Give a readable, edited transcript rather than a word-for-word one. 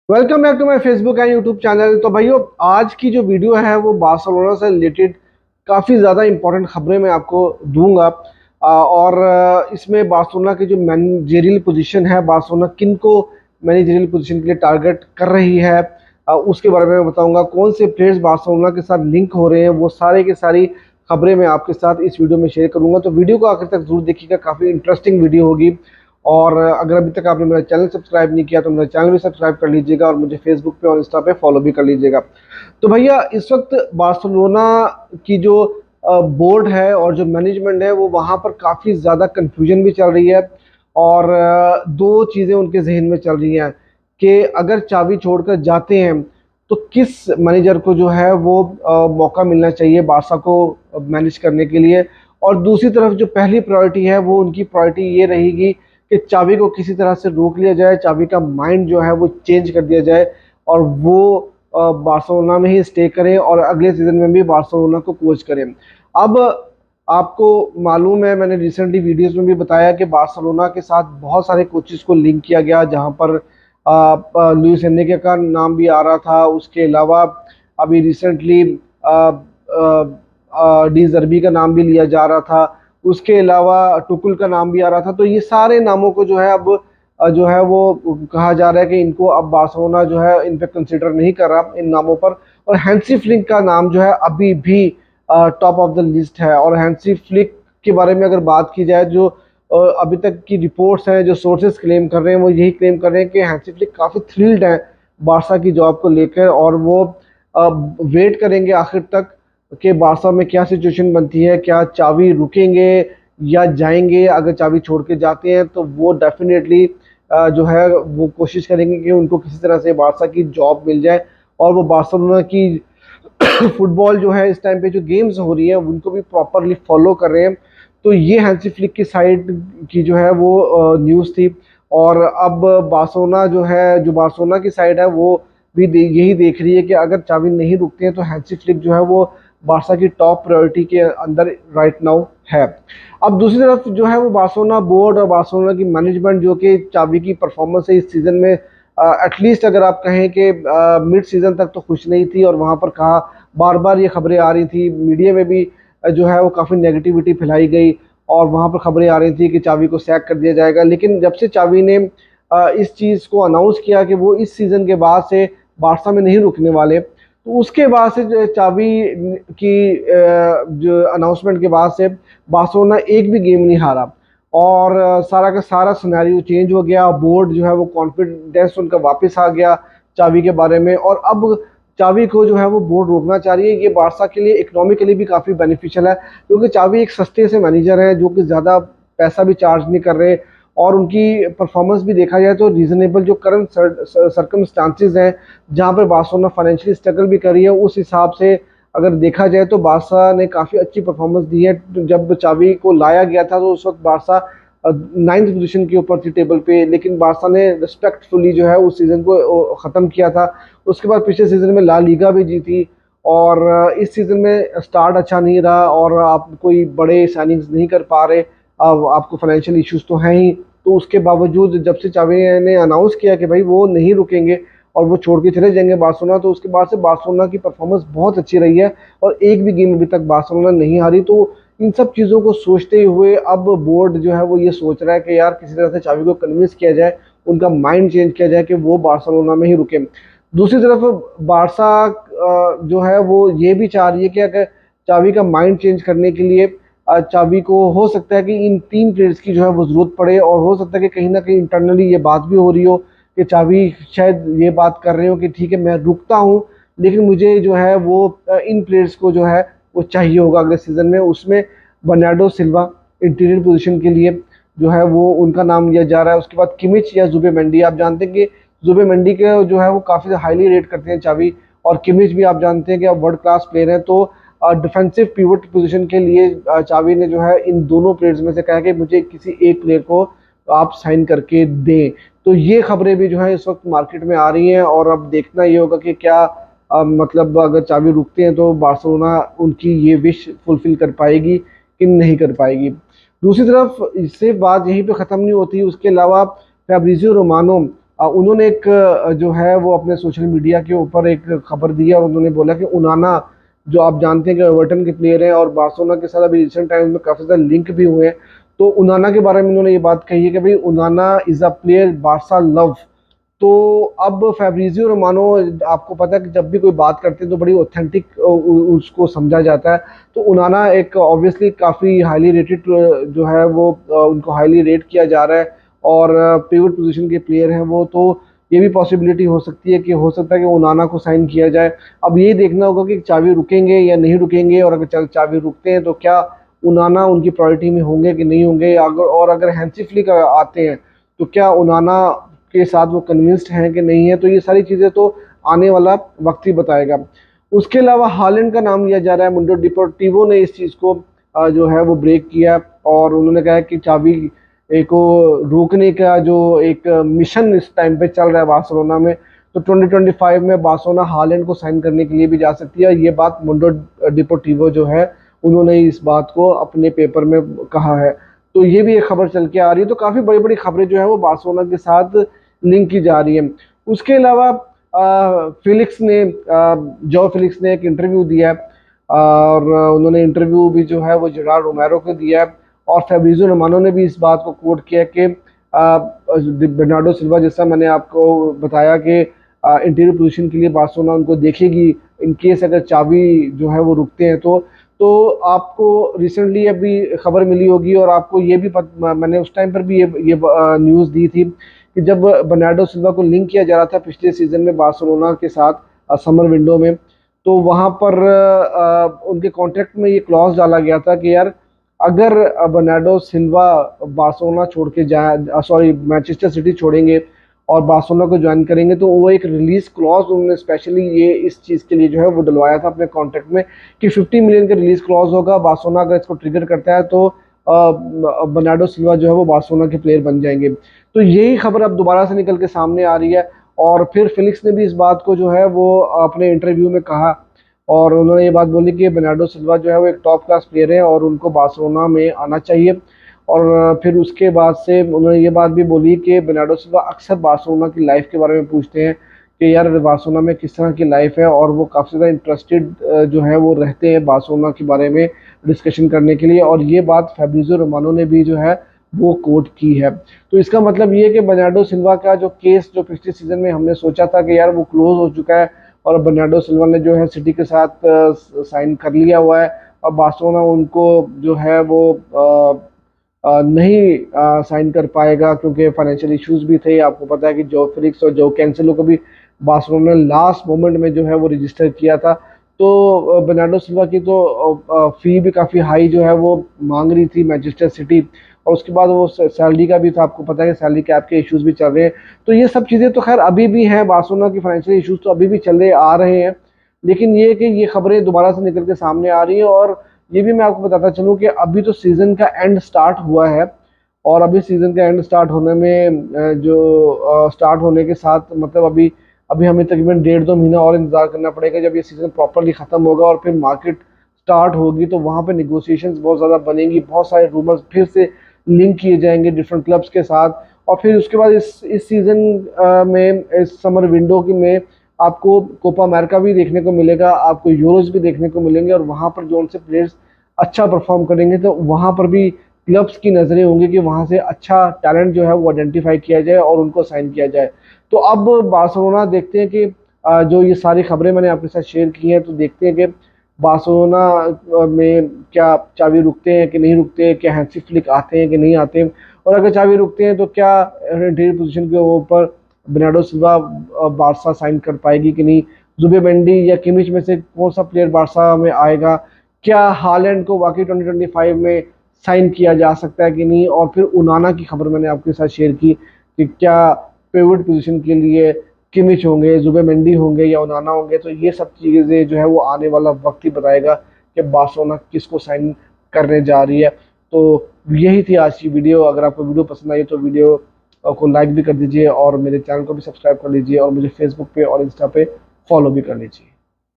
Welcome back to my Facebook and YouTube channel. तो भाइयों, आज की जो वीडियो है वो बार्सिलोना से रिलेटेड काफ़ी ज़्यादा इंपॉर्टेंट खबरें मैं आपको दूंगा। और इसमें बार्सिलोना की जो मैनेजरियल पोजीशन है, बार्सिलोना किन को मैनेजरियल पोजीशन के लिए टारगेट कर रही है, उसके बारे में मैं बताऊंगा। कौन से प्लेयर्स बार्सिलोना के साथ लिंक हो रहे हैं, वो सारे के सारी खबरें मैं आपके साथ इस वीडियो में शेयर करूंगा। तो वीडियो को आखिर तक जरूर देखिएगा, काफ़ी इंटरेस्टिंग वीडियो होगी। और अगर अभी तक आपने मेरा चैनल सब्सक्राइब नहीं किया तो मेरा चैनल भी सब्सक्राइब कर लीजिएगा और मुझे फेसबुक पे और इंस्टा पे फॉलो भी कर लीजिएगा। तो भैया, इस वक्त बार्सिलोना की जो बोर्ड है और जो मैनेजमेंट है वो वहाँ पर काफ़ी ज़्यादा कंफ्यूजन भी चल रही है। और दो चीज़ें उनके जहन में चल रही हैं कि अगर चाबी छोड़कर जाते हैं तो किस मैनेजर को जो है वो मौका मिलना चाहिए बारसा को मैनेज करने के लिए। और दूसरी तरफ जो पहली प्रायोरिटी है वो उनकी प्रायोरिटी ये रहेगी कि चाबी को किसी तरह से रोक लिया जाए, चाबी का माइंड जो है वो चेंज कर दिया जाए और वो बार्सिलोना में ही स्टे करें और अगले सीजन में भी बार्सिलोना को कोच करें। अब आपको मालूम है, मैंने रिसेंटली वीडियोस में भी बताया कि बार्सिलोना के साथ बहुत सारे कोचेस को लिंक किया गया, जहां पर लुइस एनरिके का नाम भी आ रहा था। उसके अलावा अभी रिसेंटली डी जर्बी का नाम भी लिया जा रहा था। उसके अलावा टुकुल का नाम भी आ रहा था। तो ये सारे नामों को जो है अब जो है वो कहा जा रहा है कि इनको अब बार्सिलोना जो है इन पे कंसिडर नहीं कर रहा इन नामों पर। और हैंसी फ्लिक का नाम जो है अभी भी टॉप ऑफ द लिस्ट है। और हैंसी फ्लिक के बारे में अगर बात की जाए, जो अभी तक की रिपोर्ट्स हैं, जो सोर्सेस क्लेम कर रहे हैं, वो यही क्लेम कर रहे हैं कि हैंसी फ्लिक काफ़ी थ्रिल्ड है बारसा की जॉब को लेकर। और वो वेट करेंगे आखिर तक कि बारसा में क्या सिचुएशन बनती है, क्या चावी रुकेंगे या जाएंगे। अगर चाबी छोड़ के जाते हैं तो वो डेफिनेटली जो है वो कोशिश करेंगे कि उनको किसी तरह से बारसा की जॉब मिल जाए और वो बार्सिलोना की फुटबॉल जो है इस टाइम पे जो गेम्स हो रही है उनको भी प्रॉपरली फॉलो कर रहे हैं। तो ये हैंसी फ्लिक की साइड की जो है वो न्यूज़ थी। और अब बार्सिलोना जो है, जो बार्सिलोना की साइड है वो भी यही देख रही है कि अगर चाबी नहीं रुकते हैं तो हैंसी फ्लिक जो है वो बारसा की टॉप प्रायोरिटी के अंदर राइट नाउ है। अब दूसरी तरफ जो है वो बार्सिलोना बोर्ड और बार्सिलोना की मैनेजमेंट, जो कि चाबी की परफॉर्मेंस है इस सीजन में एटलीस्ट अगर आप कहें कि मिड सीजन तक तो खुश नहीं थी। और वहां पर कहा, बार बार ये खबरें आ रही थी, मीडिया में भी जो है वो काफ़ी नेगेटिविटी फैलाई गई और वहां पर खबरें आ रही थी कि चाबी को सैक कर दिया जाएगा। लेकिन जब से चाबी ने इस चीज़ को अनाउंस किया कि वो इस सीज़न के बाद से बारसा में नहीं रुकने वाले, तो उसके बाद से जो चाबी की जो अनाउंसमेंट के बाद से बार्सिलोना एक भी गेम नहीं हारा। और सारा का सारा सिनेरियो चेंज हो गया। बोर्ड जो है वो कॉन्फिडेंस उनका वापस आ गया चाबी के बारे में। और अब चाबी को जो है वो बोर्ड रोकना चाह रही है। ये बारसा के लिए इकोनॉमिकली भी काफ़ी बेनिफिशियल है, क्योंकि चाबी एक सस्ते से मैनेजर है जो कि ज़्यादा पैसा भी चार्ज नहीं कर रहे और उनकी परफॉर्मेंस भी देखा जाए तो रीजनेबल, जो करंट सर्कमस्टांसिस हैं जहाँ पर बार्सिलोना फाइनेंशियली स्ट्रगल भी कर रही है, उस हिसाब से अगर देखा जाए तो बारसा ने काफ़ी अच्छी परफॉर्मेंस दी है। तो जब चाबी को लाया गया था तो उस वक्त बारसा 9th पोजीशन के ऊपर थी टेबल पे, लेकिन बारसा ने रिस्पेक्टफुली जो है उस सीज़न को ख़त्म किया था। उसके बाद पिछले सीज़न में ला लीगा भी जीती। और इस सीज़न में स्टार्ट अच्छा नहीं रहा और आप कोई बड़े साइनिंग्स नहीं कर पा रहे। अब आपको फाइनेंशियल इश्यूज तो हैं ही। तो उसके बावजूद जब से चावी ने अनाउंस किया कि भाई वो नहीं रुकेंगे और वो छोड़ के चले जाएंगे बार्सिलोना, तो उसके बाद से बार्सिलोना की परफॉर्मेंस बहुत अच्छी रही है और एक भी गेम अभी तक बार्सिलोना नहीं हारी। तो इन सब चीज़ों को सोचते हुए अब बोर्ड जो है वो ये सोच रहा है कि यार किसी तरह से चावी को कन्विंस किया जाए, उनका माइंड चेंज किया जाए कि वो बार्सिलोना में ही रुके। दूसरी तरफ बारसा जो है वो ये भी चाह रही है कि अगर चावी का माइंड चेंज करने के लिए चाबी को हो सकता है कि इन तीन प्लेयर्स की जो है वो जरूरत पड़े। और हो सकता है कि कहीं ना कहीं इंटरनली ये बात भी हो रही हो कि चाबी शायद ये बात कर रहे हो कि ठीक है मैं रुकता हूँ, लेकिन मुझे जो है वो इन प्लेयर्स को जो है वो चाहिए होगा अगले सीजन में। उसमें बर्नार्डो सिल्वा इंटीरियर पोजीशन के लिए जो है वो उनका नाम लिया जा रहा है। उसके बाद किमिच या जुबेमेंडी। आप जानते हैं कि जुबेमेंडी के जो है वो काफ़ी हाईली रेट करते हैं चाबी, और किमिच भी आप जानते हैं कि आप वर्ल्ड क्लास प्लेयर हैं। तो डिफेंसिव पिवट पोजीशन के लिए चाबी ने जो है इन दोनों प्लेयर्स में से कहा कि मुझे किसी एक प्लेयर को आप साइन करके दें। तो ये खबरें भी जो है इस वक्त मार्केट में आ रही हैं और अब देखना ये होगा कि क्या मतलब अगर चाबी रुकते हैं तो बार्सिलोना उनकी ये विश फुलफिल कर पाएगी कि नहीं कर पाएगी। दूसरी तरफ सिर्फ बात यहीं पे ख़त्म नहीं होती, उसके अलावा फैब्रिजियो रोमानो उन्होंने एक जो है वो अपने सोशल मीडिया के ऊपर एक खबर दी है और उन्होंने बोला कि उनाना, जो आप जानते हैं कि एवर्टन के प्लेयर हैं और बार्सिलोना के साथ अभी रिसेंट टाइम्स में काफ़ी ज़्यादा लिंक भी हुए हैं, तो उनाना के बारे में उन्होंने ये बात कही है कि भाई उनाना is a player Barca love. तो अब फैब्रिजियो रोमानो, आपको पता है कि जब भी कोई बात करते हैं तो बड़ी ऑथेंटिक उसको समझा जाता है। तो उनाना एक ऑब्वियसली काफ़ी हाईली रेटेड जो है वो उनको हाईली रेट किया जा रहा है और पिवट पोजीशन के प्लेयर हैं वो। तो ये भी पॉसिबिलिटी हो सकती है कि हो सकता है कि उनाना को साइन किया जाए। अब ये देखना होगा कि चावी रुकेंगे या नहीं रुकेंगे, और अगर चावी रुकते हैं तो क्या उनाना उनकी प्रायोरिटी में होंगे कि नहीं होंगे, अगर हैंसी फ्लिक आते हैं तो क्या उनाना के साथ वो कन्विंस्ड हैं कि नहीं है। तो ये सारी चीज़ें तो आने वाला वक्त ही बताएगा। उसके अलावा हालैंड का नाम लिया जा रहा है। मुंडो डिपोर्टिवो ने इस चीज़ को जो है वो ब्रेक किया और उन्होंने कहा कि चावी को रोकने का जो एक मिशन इस टाइम पे चल रहा है बार्सिलोना में, तो 2025 में बार्सिलोना हालैंड को साइन करने के लिए भी जा सकती है। ये बात मुंडो डिपोर्टिवो जो है उन्होंने इस बात को अपने पेपर में कहा है। तो ये भी एक खबर चल के आ रही है। तो काफ़ी बड़ी बड़ी खबरें जो है वो बार्सिलोना के साथ लिंक की जा रही है। उसके अलावा फिलिक्स ने जो फिलिक्स ने एक इंटरव्यू दिया है और उन्होंने इंटरव्यू भी जो है वो जेरार्ड रोमेरो को दिया है और फैब्रिजियो रोमानो ने भी इस बात को कोट किया कि बर्नार्डो सिल्वा, जैसा मैंने आपको बताया कि इंटीरियर पोजीशन के लिए बार्सिलोना उनको देखेगी इन केस अगर चावी जो है वो रुकते हैं तो आपको रिसेंटली अभी खबर मिली होगी और आपको ये भी मैंने उस टाइम पर भी ये न्यूज़ दी थी कि जब बर्नार्डो सिल्वा को लिंक किया जा रहा था पिछले सीजन में बार्सिलोना के साथ समर विंडो में, तो वहाँ पर उनके कॉन्ट्रैक्ट में ये क्लॉज डाला गया था कि यार अगर बर्नार्डो सिल्वा बार्सिलोना छोड़ के जाए, सॉरी मैनचेस्टर सिटी छोड़ेंगे और बार्सिलोना को ज्वाइन करेंगे, तो वो एक रिलीज क्लॉज उन्होंने स्पेशली ये इस चीज़ के लिए जो है वो डलवाया था अपने कॉन्ट्रैक्ट में कि 50 मिलियन का रिलीज क्लॉज होगा। बार्सिलोना अगर इसको ट्रिगर करता है तो बर्नार्डो सिल्वा जो है वो बार्सिलोना के प्लेयर बन जाएंगे। तो यही खबर अब दोबारा से निकल के सामने आ रही है और फिर फिलिक्स ने भी इस बात को जो है वो अपने इंटरव्यू में कहा और उन्होंने ये बात बोली कि बर्नार्डो सिल्वा जो है वो एक टॉप क्लास प्लेयर है और उनको बार्सिलोना में आना चाहिए। और फिर उसके बाद से उन्होंने ये बात भी बोली कि बर्नार्डो सिल्वा अक्सर बार्सिलोना की लाइफ के बारे में पूछते हैं कि यार बार्सिलोना में किस तरह की लाइफ है, और वो काफ़ी ज़्यादा इंटरेस्टेड जो है वो रहते हैं बार्सिलोना के बारे में डिस्कशन करने के लिए। और ये बात फैब्रिजियो रोमानो ने भी जो है वो कोट की है। तो इसका मतलब ये है कि बर्नार्डो सिल्वा का जो केस जो पिछले सीजन में हमने सोचा था कि यार वो क्लोज हो चुका है और बर्नार्डो सिल्वा ने जो है सिटी के साथ साइन कर लिया हुआ है और बार्सिलोना उनको जो है वो नहीं साइन कर पाएगा क्योंकि फाइनेंशियल इश्यूज भी थे। आपको पता है कि जो फिलिक्स और जो कैंसेलो को भी बार्सिलोना ने लास्ट मोमेंट में जो है वो रजिस्टर किया था। तो बर्नार्डो सिल्वा की तो फी भी काफ़ी हाई जो है वो मांग रही थी मैनचेस्टर सिटी, और उसके बाद वो सैलरी का भी था। आपको पता है कि सैलरी कैप के इश्यूज भी चल रहे हैं। तो ये सब चीज़ें तो खैर अभी भी हैं, बार्सिलोना की फाइनेंशियल इश्यूज तो अभी भी चले आ रहे हैं, लेकिन ये कि ये खबरें दोबारा से निकल के सामने आ रही हैं। और ये भी मैं आपको बताता चलूँ कि अभी तो सीज़न का एंड स्टार्ट हुआ है और अभी सीज़न का एंड स्टार्ट होने में जो स्टार्ट होने के साथ मतलब अभी अभी हमें तकरीबन 1.5-2 महीना और इंतज़ार करना पड़ेगा जब ये सीज़न प्रॉपरली ख़त्म होगा और फिर मार्केट स्टार्ट होगी। तो वहाँ पे निगोशिएशंस बहुत ज़्यादा बनेंगी, बहुत सारे रूमर्स फिर से लिंक किए जाएंगे डिफरेंट क्लब्स के साथ। और फिर उसके बाद इस सीज़न में इस समर विंडो की में आपको कोपा अमेरिका भी देखने को मिलेगा, आपको यूरोज भी देखने को मिलेंगे और वहाँ पर जो उनसे प्लेयर्स अच्छा परफॉर्म करेंगे तो वहाँ पर भी क्लब्स की नज़रें होंगी कि वहाँ से अच्छा टैलेंट जो है वो आइडेंटिफाई किया जाए और उनको साइन किया जाए। तो अब बार्सिलोना देखते हैं कि जो ये सारी खबरें मैंने आपके साथ शेयर की हैं, तो देखते हैं कि बार्सिलोना में क्या चावी रुकते हैं कि नहीं रुकते हैं, क्या हैंसी फ्लिक आते हैं कि नहीं आते हैं, और अगर चावी रुकते हैं तो क्या इंटीरियर पोजीशन के ऊपर बर्नार्डो सिल्वा बारसा साइन कर पाएगी कि नहीं, जुबिमेंडी या किमिच में से कौन सा प्लेयर बारसा में आएगा, क्या हालैंड को वाकई 2025 में साइन किया जा सकता है कि नहीं। और फिर उनाना की खबर मैंने आपके साथ शेयर की कि क्या पिवट पोजीशन के लिए किमिच होंगे, जुबिमेंडी होंगे या उनाना होंगे। तो ये सब चीज़ें जो है वो आने वाला वक्त ही बताएगा कि बार्सिलोना किसको साइन करने जा रही है। तो यही थी आज की वीडियो। अगर आपको वीडियो पसंद आई तो वीडियो को लाइक भी कर दीजिए और मेरे चैनल को भी सब्सक्राइब कर लीजिए और मुझे फेसबुक पे और इंस्टा पे फॉलो भी कर लीजिए।